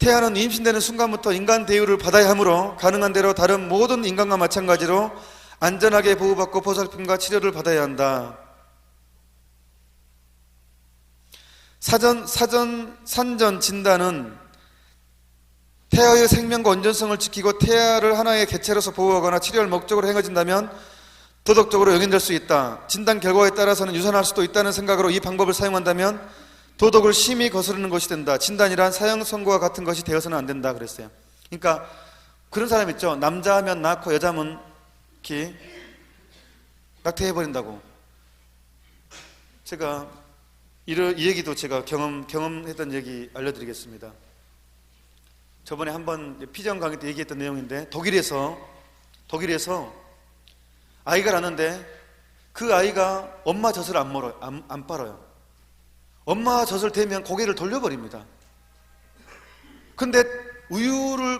태아는 임신되는 순간부터 인간 대우를 받아야 하므로 가능한 대로 다른 모든 인간과 마찬가지로 안전하게 보호받고 보살핌과 치료를 받아야 한다. 산전 진단은 태아의 생명과 온전성을 지키고 태아를 하나의 개체로서 보호하거나 치료할 목적으로 행해진다면 도덕적으로 용인될 수 있다. 진단 결과에 따라서는 유산할 수도 있다는 생각으로 이 방법을 사용한다면 도덕을 심히 거스르는 것이 된다. 진단이란 사형 선고와 같은 것이 되어서는 안 된다 그랬어요. 그러니까 그런 사람 있죠. 남자면 낳고 여자면 이렇게 낙태해버린다고. 제가 이 얘기도 제가 경험했던 얘기 알려드리겠습니다. 저번에 한번 피정 강의 때 얘기했던 내용인데 독일에서 아이가 낳는데 그 아이가 엄마 젖을 안 빨아요. 엄마 젖을 대면 고개를 돌려버립니다. 근데 우유를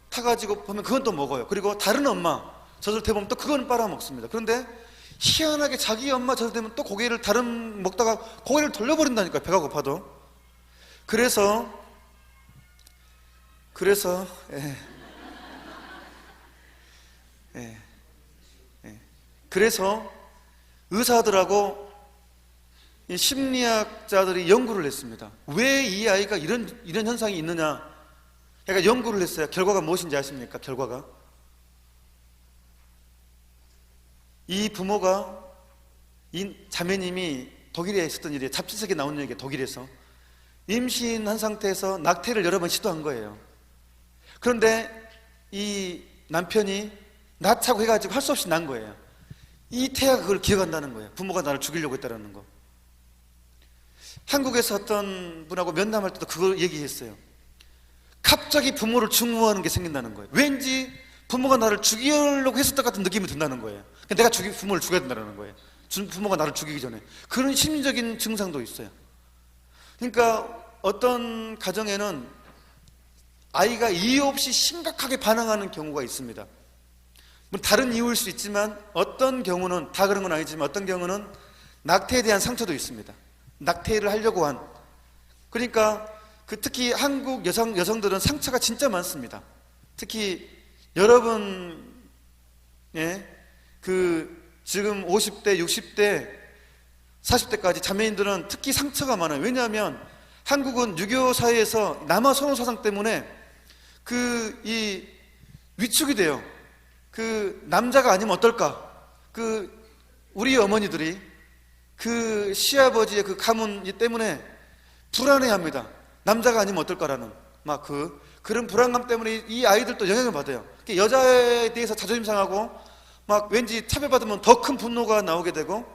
타가지고 보면 그건 또 먹어요. 그리고 다른 엄마 젖을 대보면 또 그건 빨아먹습니다. 그런데 희한하게 자기 엄마 젖을 대면 또 고개를 먹다가 고개를 돌려버린다니까요. 배가 고파도. 그래서 의사들하고 심리학자들이 연구를 했습니다. 왜 이 아이가 이런 현상이 있느냐? 그러니까 연구를 했어요. 결과가 무엇인지 아십니까? 결과가 이 부모가 이 자매님이 독일에 있었던 일이에요. 잡지책에 나온 얘기예요. 독일에서 임신한 상태에서 낙태를 여러 번 시도한 거예요. 그런데 이 남편이 낳자고 해가지고 할 수 없이 난 거예요. 이 태아가 그걸 기억한다는 거예요. 부모가 나를 죽이려고 했다는 거. 한국에서 어떤 분하고 면담할 때도 그걸 얘기했어요. 갑자기 부모를 증오하는 게 생긴다는 거예요. 왠지 부모가 나를 죽이려고 했을 것 같은 느낌이 든다는 거예요. 내가 부모를 죽여야 된다는 거예요. 부모가 나를 죽이기 전에. 그런 심리적인 증상도 있어요. 그러니까 어떤 가정에는 아이가 이유 없이 심각하게 반항하는 경우가 있습니다. 다른 이유일 수 있지만 어떤 경우는, 다 그런 건 아니지만 어떤 경우는 낙태에 대한 상처도 있습니다. 낙태를 하려고 한. 그러니까 특히 한국 여성들은 상처가 진짜 많습니다. 특히 여러분 지금 50대, 60대, 40대까지 자매인들은 특히 상처가 많아요. 왜냐하면 한국은 유교 사회에서 남아 선호 사상 때문에 이 위축이 돼요. 남자가 아니면 어떨까? 우리 어머니들이 시아버지의 가문 때문에 불안해합니다. 남자가 아니면 어떨까라는 그런 불안감 때문에 이 아이들도 영향을 받아요. 여자에 대해서 자존심 상하고 왠지 차별받으면 더 큰 분노가 나오게 되고,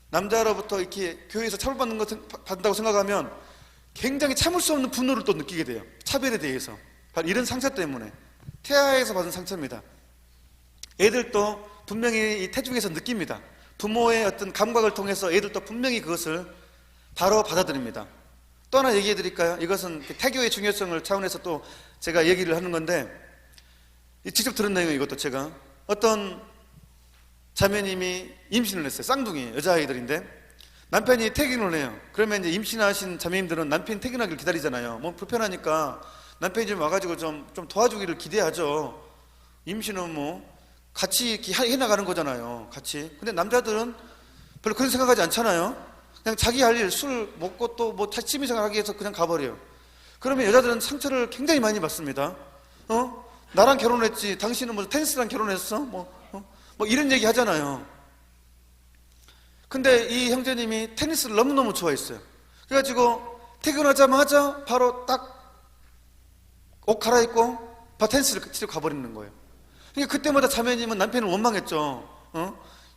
남자로부터 이렇게 교회에서 받는다고 생각하면 굉장히 참을 수 없는 분노를 또 느끼게 돼요. 차별에 대해서. 바로 이런 상처 때문에. 태아에서 받은 상처입니다. 애들도 분명히 이 태중에서 느낍니다. 부모의 어떤 감각을 통해서 애들도 분명히 그것을 바로 받아들입니다. 또 하나 얘기해 드릴까요? 이것은 태교의 중요성을 차원에서 또 제가 얘기를 하는 건데, 직접 들은 내용이에요. 이것도 제가 어떤 자매님이 임신을 했어요. 쌍둥이 여자아이들인데 남편이 퇴근을 해요. 그러면 이제 임신하신 자매님들은 남편이 퇴근하기를 기다리잖아요. 불편하니까 남편이 좀 와가지고 좀 도와주기를 기대하죠. 임신은 같이 이렇게 해나가는 거잖아요. 같이. 근데 남자들은 별로 그런 생각하지 않잖아요. 그냥 자기 할 일, 술 먹고 또 취미생활 하기 위해서 그냥 가버려요. 그러면 여자들은 상처를 굉장히 많이 받습니다. 나랑 결혼했지, 당신은 테니스랑 결혼했어? 이런 얘기 하잖아요. 근데 이 형제님이 테니스를 너무너무 좋아했어요. 그래가지고 퇴근하자마자 바로 딱 옷 갈아입고 테니스를 치러 가버리는 거예요. 그러니까 그때마다 자매님은 남편을 원망했죠.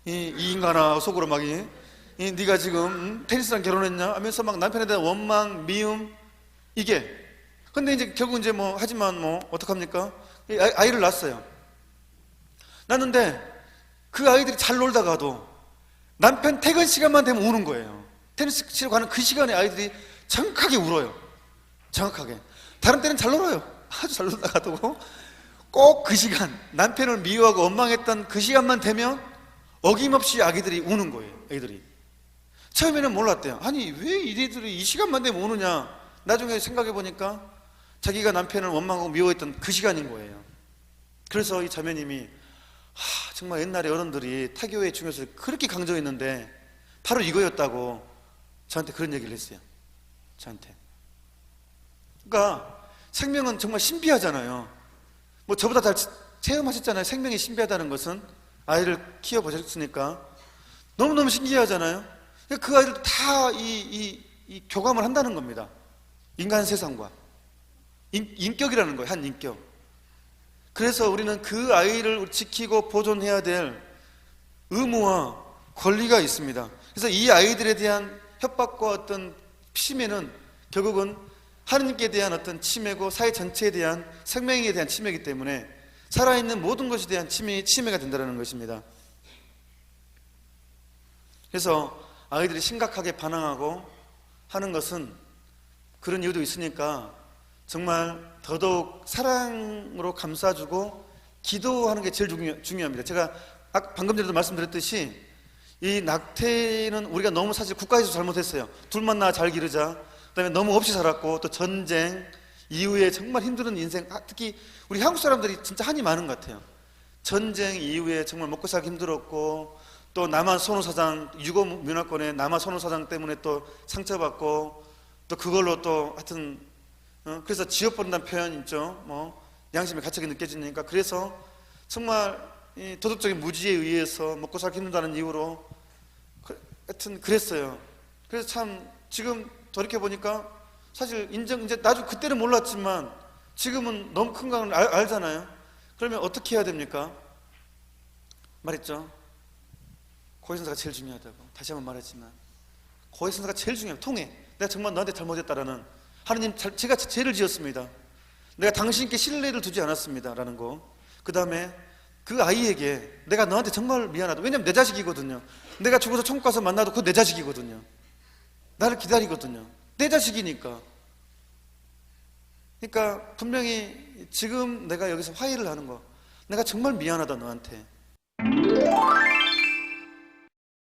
이 인간아, 속으로 네가 지금 테니스랑 결혼했냐? 하면서 남편에 대한 원망, 미움, 이게. 근데 이제 결국 하지만 어떡합니까? 아이를 낳았어요. 낳는데 그 아이들이 잘 놀다가도 남편 퇴근 시간만 되면 우는 거예요. 테니스 치러 가는 그 시간에 아이들이 정확하게 울어요. 정확하게. 다른 때는 잘 놀아요. 아주 잘 놀다가도 꼭 그 시간, 남편을 미워하고 원망했던 그 시간만 되면 어김없이 아기들이 우는 거예요. 애들이. 처음에는 몰랐대요. 아니 왜 이들이 이 시간만 되면 우느냐. 나중에 생각해 보니까 자기가 남편을 원망하고 미워했던 그 시간인 거예요. 그래서 이 자매님이 정말 옛날에 어른들이 타교의 중요성을 그렇게 강조했는데 바로 이거였다고 저한테 그런 얘기를 했어요. 저한테. 그러니까 생명은 정말 신비하잖아요. 뭐 저보다 잘 체험하셨잖아요. 생명이 신비하다는 것은. 아이를 키워보셨으니까 너무너무 신기하잖아요. 그 아이들도 다 이 교감을 한다는 겁니다. 인간 세상과 인격이라는 거예요. 한 인격. 그래서 우리는 그 아이를 지키고 보존해야 될 의무와 권리가 있습니다. 그래서 이 아이들에 대한 협박과 어떤 침해는 결국은 하느님께 대한 어떤 침해고 사회 전체에 대한 생명에 대한 침해이기 때문에 살아있는 모든 것에 대한 침해가 된다는 것입니다. 그래서 아이들이 심각하게 반항하고 하는 것은 그런 이유도 있으니까 정말 더더욱 사랑으로 감싸주고 기도하는 게 제일 중요합니다. 제가 방금 전에도 말씀드렸듯이 이 낙태는 우리가 너무 사실 국가에서 잘못했어요. 둘만 낳아 잘 기르자. 그다음에 너무 없이 살았고 또 전쟁 이후에 정말 힘든 인생, 특히 우리 한국 사람들이 진짜 한이 많은 것 같아요. 전쟁 이후에 정말 먹고 살기 힘들었고 또 남한 선호사상, 유고 문화권의 남한 선호사상 때문에 또 상처받고 또 그걸로 또 하여튼 그래서 지옥본다는 표현 있죠. 뭐 양심의 가책이 느껴지니까 그래서 정말 이 도덕적인 무지에 의해서 먹고 살기 힘들다는 이유로 하여튼 그랬어요. 그래서 참 지금 돌이켜 보니까 사실 이제 나도 그때는 몰랐지만 지금은 너무 큰 걸 알잖아요. 그러면 어떻게 해야 됩니까? 말했죠. 고해성사가 제일 중요하다고. 다시 한번 말했지만 고해성사가 제일 중요해요. 통해. 내가 정말 너한테 잘못했다라는 하느님 제가 죄를 지었습니다. 내가 당신께 신뢰를 두지 않았습니다 라는 거. 그 다음에 그 아이에게 내가 너한테 정말 미안하다. 왜냐면 내 자식이거든요. 내가 죽어서 천국 가서 만나도 그거 내 자식이거든요. 나를 기다리거든요. 내 자식이니까. 그러니까 분명히 지금 내가 여기서 화해를 하는 거, 내가 정말 미안하다 너한테.